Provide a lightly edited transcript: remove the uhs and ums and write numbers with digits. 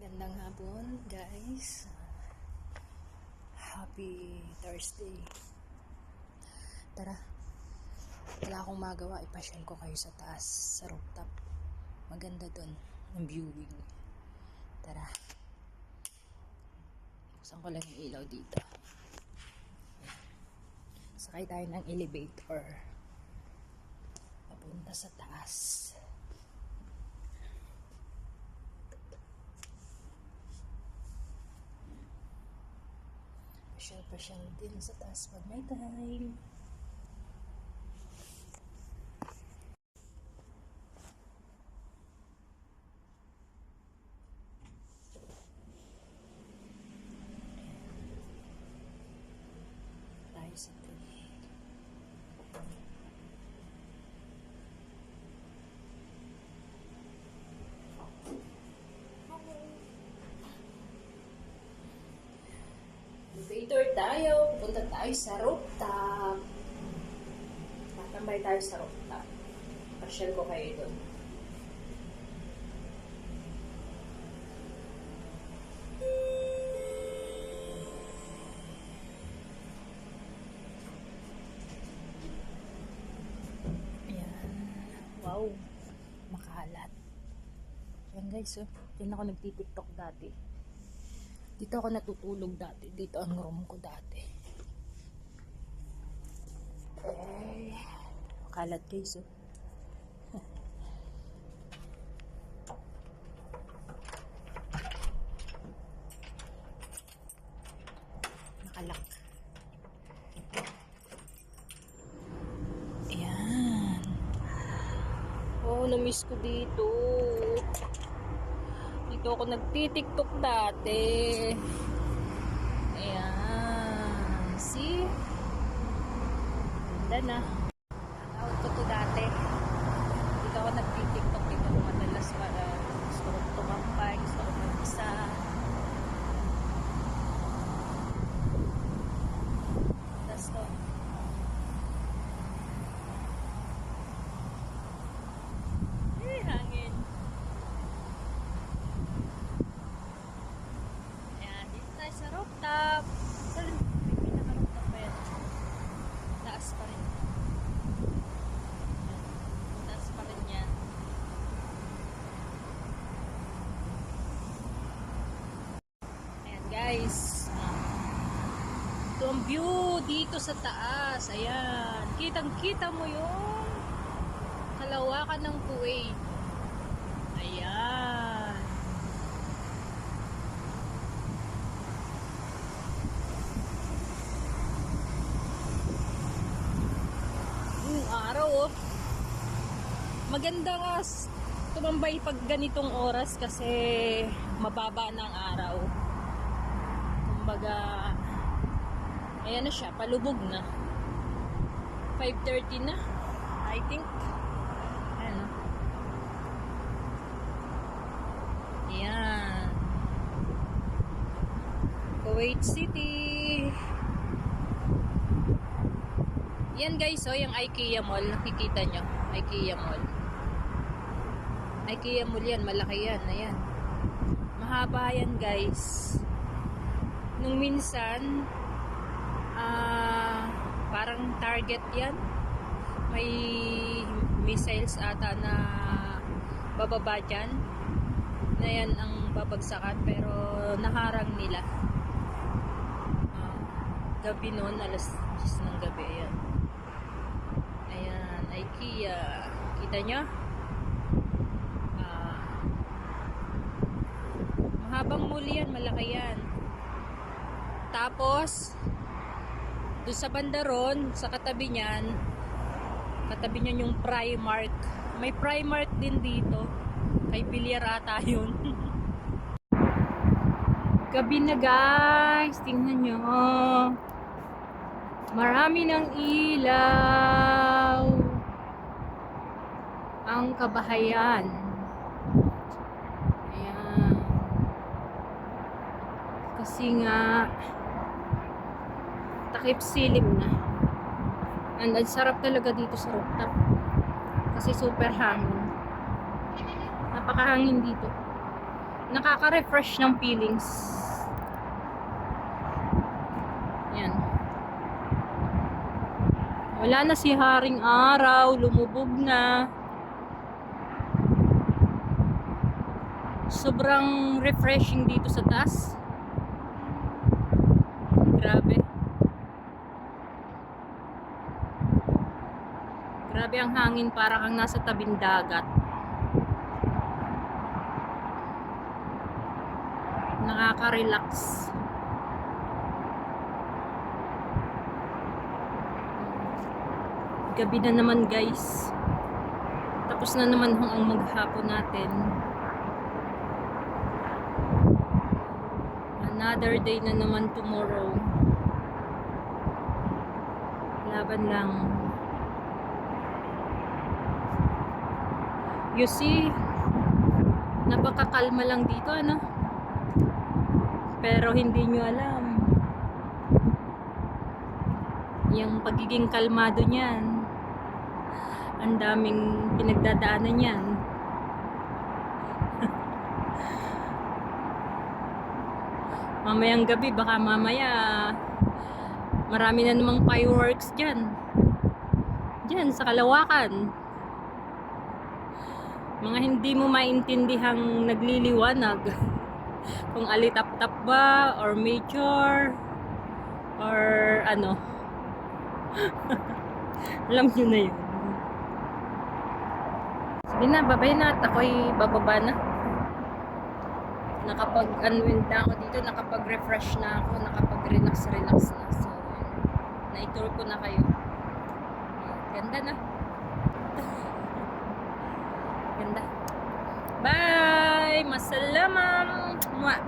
Magandang hapon, guys. Happy Thursday. Tara, wala akong magawa. Ipasyal ko kayo sa taas, sa rooftop. Maganda dun, ang viewing. Tara. Buksan ko lang yung ilaw dito. Sakay tayo ng elevator. Papunta sa taas. Pasyal din sa taas pag may time. Tayo sa tree. Elevator tayo. Pupunta tayo sa rooftop. Tatambay tayo sa rooftop. Pasyal ko kayo doon. Ayan. Wow. Makalat. Ayan guys, oh. Diyan ako nagtitiktok dati. Dito ako natutulog dati. Dito ang room ko dati. Eh, kalat guys, oh. Nakalak. Ayan. Oh, na-miss ko dito. Dito ako nagtitiktok dati. Ayan. See? Ganda na. Out ko to dati. Dito ako nagtitiktok. Dito ako madalas para gusto ko tumambay. Gusto ko mag-isa. Tapos to. Hangin. Ayan, dito tayo sa rooftop. May pinaka-rooftop pa yan. Taas pa rin. Taas pa rin yan. Ayan guys. Ito ang view dito sa taas. Ayan. Kitang-kita mo yung kalawakan ng Kuwait. Ayan. Araw, oh. Maganda nga tumambay pag ganitong oras kasi mababa ng araw. Kumbaga, ayan na siya, palubog na. 5:30 na, I think. Ayan, oh. Ayan. Kuwait City. Yan guys, oh, yung IKEA Mall, nakikita nyo, IKEA Mall. IKEA Mall yan, malaki yan, ayan. Mahaba yan guys. Nung minsan, parang Target yan. May missiles ata na bababa dyan. Na yan ang babagsakan, pero naharang nila. Gabi noon, alas 10 ng gabi, ayan. Ayan, IKEA. Kita nyo? Mahabang muli yan, malaki yan. Tapos, doon sa bandaron, sa katabi niyan yung Primark. May Primark din dito. Kay Bilyar ata yun. Gabi na guys, tingnan nyo. Marami ng ilaw ang kabahayan. Ayan. Kasi nga takip silim na. And ang sarap talaga dito sa rooftop. Kasi super hangin. Napakahangin dito. nakaka-refresh ng feelings. Yan. Wala na si Haring Araw, lumubog na. Sobrang refreshing dito sa taas. Grabe. Grabe ang hangin, para kang nasa tabing dagat. Nakaka-relax. Gabi na naman guys. Tapos na naman ang maghapon natin. Another day na naman tomorrow. Laban lang. You see, napakakalma lang dito, ano? Pero hindi nyo alam yung pagiging kalmado niyan. Ang daming pinagdadaanan niyan. Mamayang gabi, baka mamaya marami na namang fireworks dyan sa Kalawakan. Mga hindi mo maintindihang nagliliwanag kung alitap-tap ba or major or ano. Alam nyo na yun. Sige na, babay na at ako'y bababa na. Nakapag-unwind na ako dito, nakapag-refresh na ako, nakapag-relax na. So, na-tour ko na kayo. Ganda na. Ganda. Bye! Masalamam! Mwah!